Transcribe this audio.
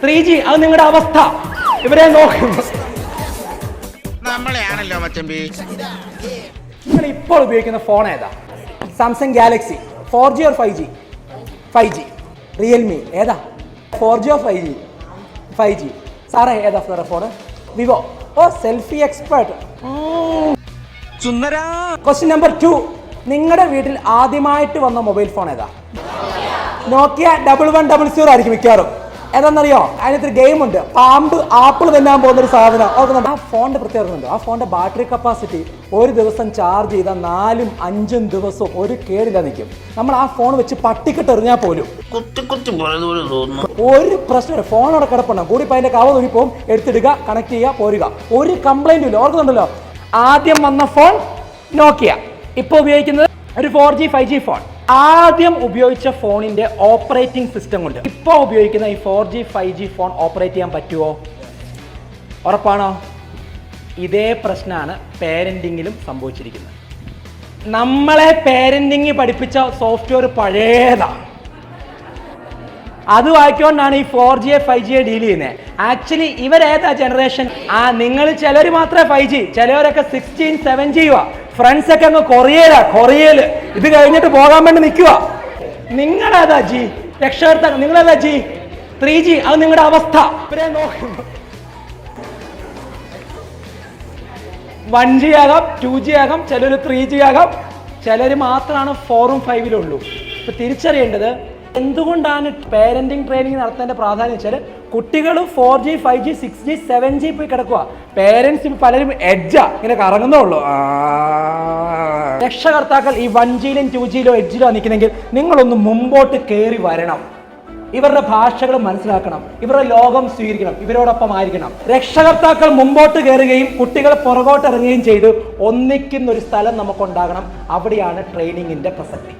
3G അത് നിങ്ങളുടെ അവസ്ഥ. ഇവരെ നോക്കുന്നു. നമ്മളെയാണല്ലോ മച്ചമ്പി. നിങ്ങൾ ഇപ്പോൾ ഉപയോഗിക്കുന്ന ഫോൺ ഏതാ? Samsung Galaxy 4G or 5G? 5G. Realme ഏതാ? 4G or 5G? 5G. സാറേ ഏതാ സാറേ ഫോണ്? വിവോ. ഓ സെൽഫി എക്സ്പേർട്ട്. Question number 2. നിങ്ങളുടെ വീട്ടിൽ ആദ്യമായിട്ട് വന്ന മൊബൈൽ ഫോൺ ഏതാ? നോക്കിയ 1100 ആയിരിക്കും മിക്കവാറും. ഏതാണെന്നറിയോ? അതിനകത്ത് ഗെയിം ഉണ്ട്, പാമ്പ് ആപ്പിൾ തിന്നാൻ പോകുന്നൊരു സാധനം. ഓർക്കുന്നുണ്ട്? ആ ഫോണിന്റെ പ്രത്യേകത, ആ ഫോണിന്റെ ബാറ്ററി കപ്പാസിറ്റി ഒരു ദിവസം ചാർജ് ചെയ്താൽ 4-5 ദിവസവും ഒരു കേടില്ല നിൽക്കും. നമ്മൾ ആ ഫോൺ വെച്ച് പട്ടിക്കിട്ട് എറിഞ്ഞാൽ പോലും ഒരു പ്രശ്നമില്ല. ഫോൺ അവിടെ കിടപ്പുണ്ടാവും, കൂടി അതിന്റെ കവ തുണിപ്പോവും, എടുത്തിടുക, കണക്ട് ചെയ്യുക, പോരുക, ഒരു കംപ്ലൈന്റും ഇല്ല. ഓർക്കുന്നുണ്ടല്ലോ? ആദ്യം വന്ന ഫോൺ നോക്കിയ, ഇപ്പോൾ ഉപയോഗിക്കുന്നത് ഒരു 4G 5G ഫോൺ. ആദ്യം ഉപയോഗിച്ച ഫോണിന്റെ ഓപ്പറേറ്റിംഗ് സിസ്റ്റം കൊണ്ട് ഇപ്പോൾ ഉപയോഗിക്കുന്ന ഈ 4G 5G ഫോൺ ഓപ്പറേറ്റ് ചെയ്യാൻ പറ്റുമോ? ഉറപ്പാണോ? ഇതേ പ്രശ്നമാണ് പേരന്റിങ്ങിലും സംഭവിച്ചിരിക്കുന്നത്. നമ്മളെ പേരന്റിങ് പഠിപ്പിച്ച സോഫ്റ്റ്വെയർ പഴയതാണ്. അത് വായിക്കൊണ്ടാണ് ഈ 4G 5G ഡീൽ ചെയ്യുന്നത്. ആക്ച്വലി ഇവരേതാ ജനറേഷൻ? നിങ്ങൾ ചിലർ മാത്രമേ 5G, ചിലവരൊക്കെ 16 17 ഫ്രണ്ട്സ് ഒക്കെ അങ്ങ് കൊറിയയില് ഇത് കഴിഞ്ഞിട്ട് പോകാൻ വേണ്ടി നിൽക്കുക. നിങ്ങളേതാ G? രക്ഷകർത്താക്കൾ നിങ്ങളേതാ G? 3G അത് നിങ്ങളുടെ അവസ്ഥ. ഇവരെ നോക്കുന്നു. 1G ആകാം, 2G ആകാം, ചിലർ 3G ആകാം, ചിലർ മാത്രമാണ് 4ഉം 5ഉം ഉള്ളൂ. ഇപ്പൊ തിരിച്ചറിയേണ്ടത് എന്തുകൊണ്ടാണ് പേരന്റിങ് ട്രെയിനിങ് നടത്തേണ്ട പ്രാധാന്യം വെച്ചാൽ കുട്ടികൾ 4G 5G 6G 7G പോയി കിടക്കുക. പേരൻസ് പലരും എഡ്ജാ ഇങ്ങനെ കറങ്ങുന്നുള്ളൂ. രക്ഷകർത്താക്കൾ ഈ 1Gയിലും 2Gയിലോ എഡ്ജിലോ നിൽക്കുന്നെങ്കിൽ നിങ്ങളൊന്ന് മുമ്പോട്ട് കയറി വരണം. ഇവരുടെ ഭാഷകൾ മനസ്സിലാക്കണം, ഇവരുടെ ലോകം സ്വീകരിക്കണം, ഇവരോടൊപ്പം ആയിരിക്കണം. രക്ഷകർത്താക്കൾ മുമ്പോട്ട് കയറുകയും കുട്ടികൾ പുറകോട്ട് ഇറങ്ങുകയും ചെയ്ത് ഒന്നിക്കുന്ന ഒരു സ്ഥലം നമുക്കുണ്ടാകണം. അവിടെയാണ് ട്രെയിനിങ്ങിന്റെ പ്രസക്തി.